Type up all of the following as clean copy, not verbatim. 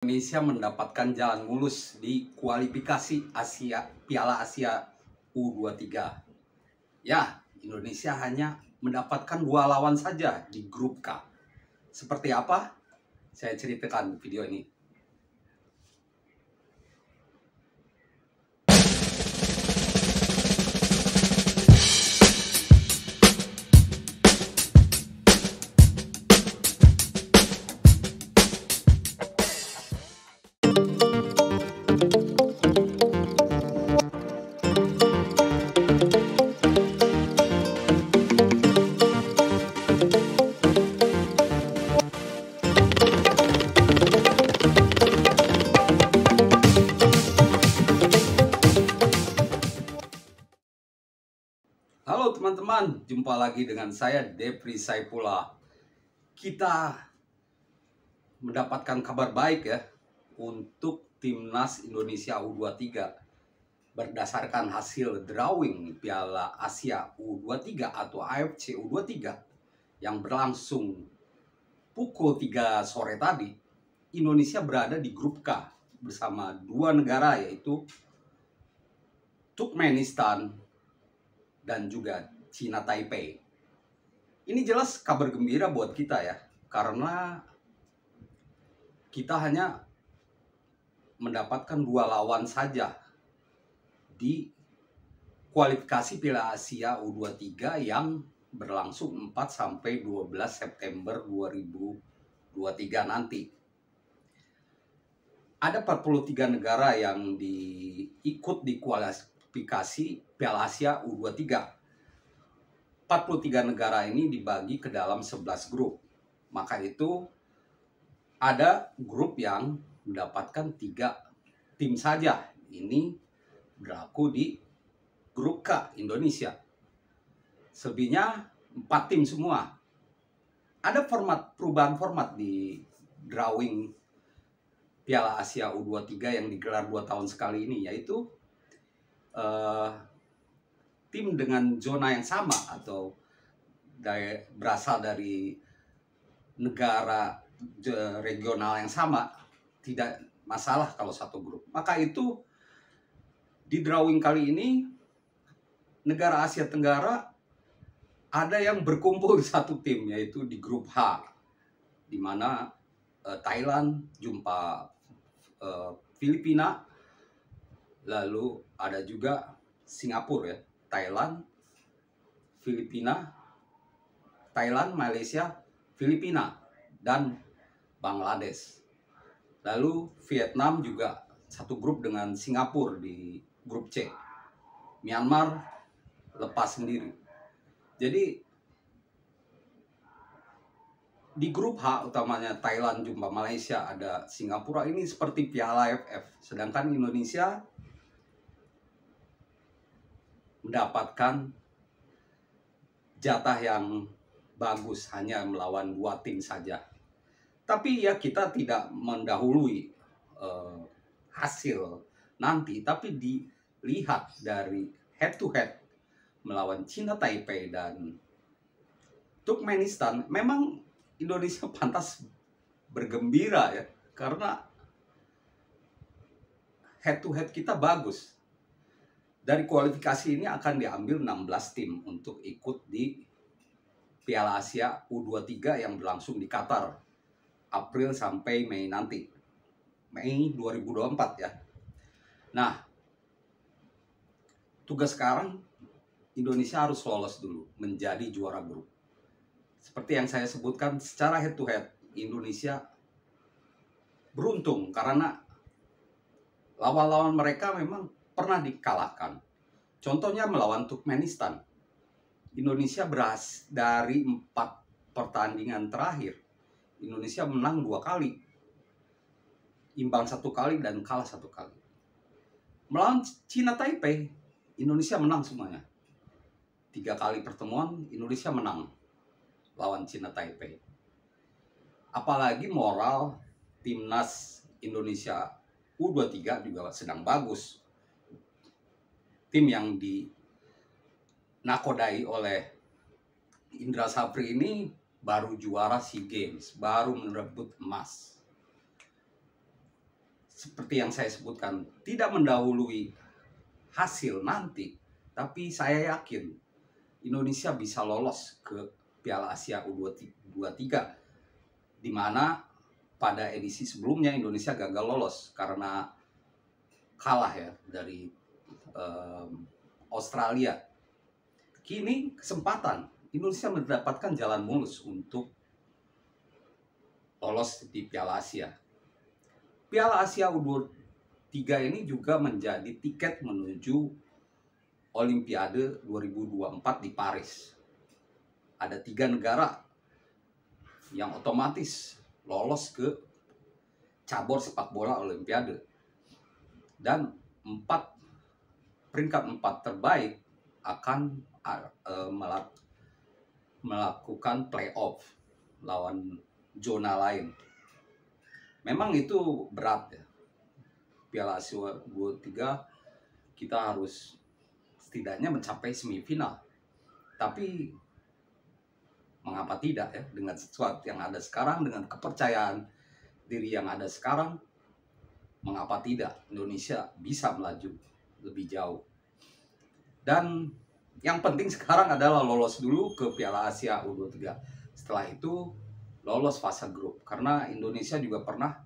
Indonesia mendapatkan jalan mulus di kualifikasi Piala Asia U23. Ya, Indonesia hanya mendapatkan 2 lawan saja di grup K. Seperti apa? Saya ceritakan video ini. Halo teman-teman, jumpa lagi dengan saya Depri Saipullah. Kita mendapatkan kabar baik ya untuk Timnas Indonesia U23 berdasarkan hasil drawing Piala Asia U23 atau AFC U23 yang berlangsung pukul 3 sore tadi. Indonesia berada di grup K bersama 2 negara yaitu Turkmenistan dan juga Cina Taipei. Ini jelas kabar gembira buat kita ya, karena kita hanya mendapatkan 2 lawan saja di kualifikasi Piala Asia U23 yang berlangsung 4-12 September 2023 nanti. Ada 43 negara yang ikut di kualifikasi Piala Asia U23. 43 negara ini dibagi ke dalam 11 grup. Maka itu ada grup yang mendapatkan 3 tim saja. Ini berlaku di grup K Indonesia. Selebihnya 4 tim semua. Ada perubahan format di drawing Piala Asia U23 yang digelar 2 tahun sekali ini, yaitu tim dengan zona yang sama atau berasal dari negara regional yang sama, tidak masalah kalau satu grup. Maka itu di drawing kali ini negara Asia Tenggara ada yang berkumpul di satu tim, yaitu di grup H, di mana Thailand jumpa Filipina, lalu ada juga Singapura ya, Thailand, Filipina, Thailand, Malaysia, Filipina, dan Bangladesh. Lalu Vietnam juga satu grup dengan Singapura di grup C. Myanmar lepas sendiri. Jadi di grup H utamanya Thailand jumpa Malaysia, ada Singapura, ini seperti Piala AFF. Sedangkan Indonesia mendapatkan jatah yang bagus, hanya melawan 2 tim saja. Tapi ya kita tidak mendahului hasil nanti, tapi dilihat dari head to head melawan Cina Taipei dan Turkmenistan, memang Indonesia pantas bergembira ya, karena head to head kita bagus. Dari kualifikasi ini akan diambil 16 tim untuk ikut di Piala Asia U23 yang berlangsung di Qatar April sampai Mei nanti. Mei 2024 ya. Nah, tugas sekarang Indonesia harus lolos dulu menjadi juara grup. Seperti yang saya sebutkan, secara head to head Indonesia beruntung karena lawan-lawan mereka memang pernah dikalahkan. Contohnya melawan Turkmenistan. Indonesia berhasil dari 4 pertandingan terakhir. Indonesia menang 2 kali. Imbang 1 kali dan kalah 1 kali. Melawan Cina Taipei, Indonesia menang semuanya. 3 kali pertemuan Indonesia menang lawan Cina Taipei. Apalagi moral Timnas Indonesia U23 juga sedang bagus. Tim yang dinakodai oleh Indra Safri ini baru juara SEA Games, baru merebut emas. seperti yang saya sebutkan, tidak mendahului hasil nanti, tapi saya yakin Indonesia bisa lolos ke Piala Asia U23, di mana pada edisi sebelumnya Indonesia gagal lolos karena kalah ya dari Australia. Kini kesempatan Indonesia mendapatkan jalan mulus untuk lolos di Piala Asia. Piala Asia U23 ini juga menjadi tiket menuju Olimpiade 2024 di Paris. Ada 3 negara yang otomatis lolos ke cabur sepak bola Olimpiade. Dan peringkat 4 terbaik akan melakukan playoff lawan zona lain. Memang itu berat ya. Piala Asia U23 kita harus setidaknya mencapai semifinal. Tapi mengapa tidak ya, dengan sesuatu yang ada sekarang, dengan kepercayaan diri yang ada sekarang, mengapa tidak Indonesia bisa melaju lebih jauh. Dan yang penting sekarang adalah lolos dulu ke Piala Asia U23. Setelah itu lolos fase grup, karena Indonesia juga pernah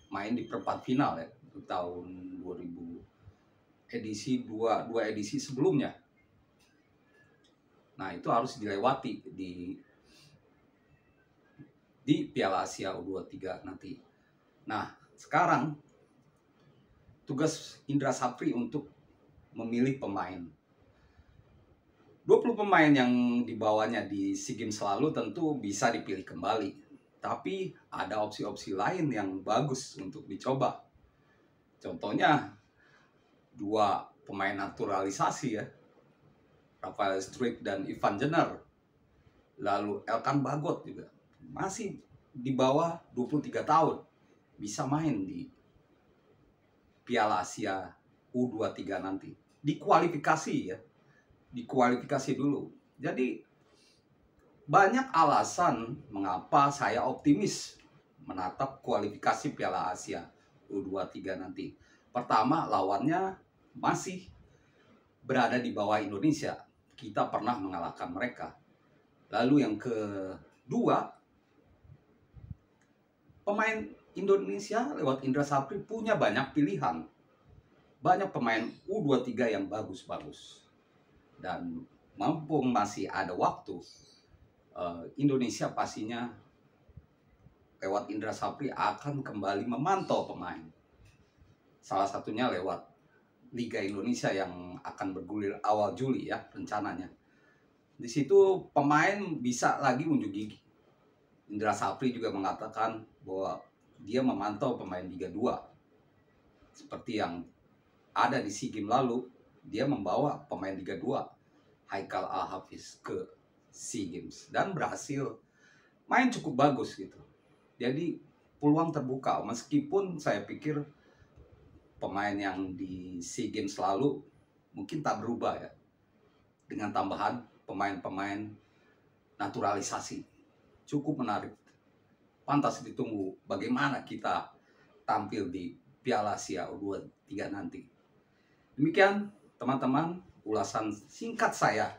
main di perempat final ya, tahun 2000 dua edisi sebelumnya. Nah, itu harus dilewati di Piala Asia U23 nanti. Nah, sekarang tugas Indra Sapri untuk memilih pemain. 20 pemain yang dibawanya di SEA Games selalu tentu bisa dipilih kembali. Tapi ada opsi-opsi lain yang bagus untuk dicoba. Contohnya 2 pemain naturalisasi ya, Rafael Struijk dan Ivan Jenner. Lalu Elkan Bagot juga masih di bawah 23 tahun, bisa main di Piala Asia U23 nanti. Dikualifikasi ya, dikualifikasi dulu. Jadi banyak alasan mengapa saya optimis menatap kualifikasi Piala Asia U23 nanti. Pertama, lawannya masih berada di bawah Indonesia. Kita pernah mengalahkan mereka. Lalu yang kedua, pemain Indonesia lewat Indra Sapri punya banyak pilihan. Banyak pemain U23 yang bagus-bagus. Dan mumpung masih ada waktu, Indonesia pastinya lewat Indra Sapri akan kembali memantau pemain. Salah satunya lewat Liga Indonesia yang akan bergulir awal Juli ya rencananya. Di situ pemain bisa lagi unjuk gigi. Indra Sapri juga mengatakan bahwa dia memantau pemain Liga 2. Seperti yang ada di SEA Games lalu, dia membawa pemain Liga 2 Haikal Al-Hafiz ke SEA Games dan berhasil main cukup bagus gitu. Jadi peluang terbuka, meskipun saya pikir pemain yang di SEA Games lalu mungkin tak berubah ya, dengan tambahan pemain-pemain naturalisasi. Cukup menarik, pantas ditunggu bagaimana kita tampil di Piala Asia U23 nanti. Demikian teman-teman ulasan singkat saya,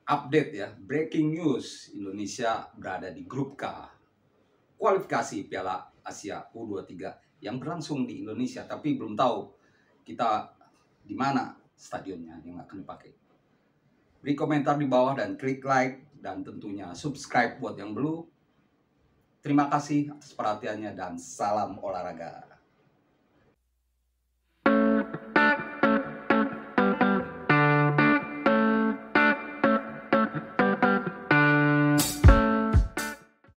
update ya, breaking news, Indonesia berada di grup K kualifikasi Piala Asia U23 yang berlangsung di Indonesia, tapi belum tahu kita di mana stadionnya yang akan dipakai. Beri komentar di bawah dan klik like, dan tentunya subscribe buat yang belum. Terima kasih atas perhatiannya dan salam olahraga.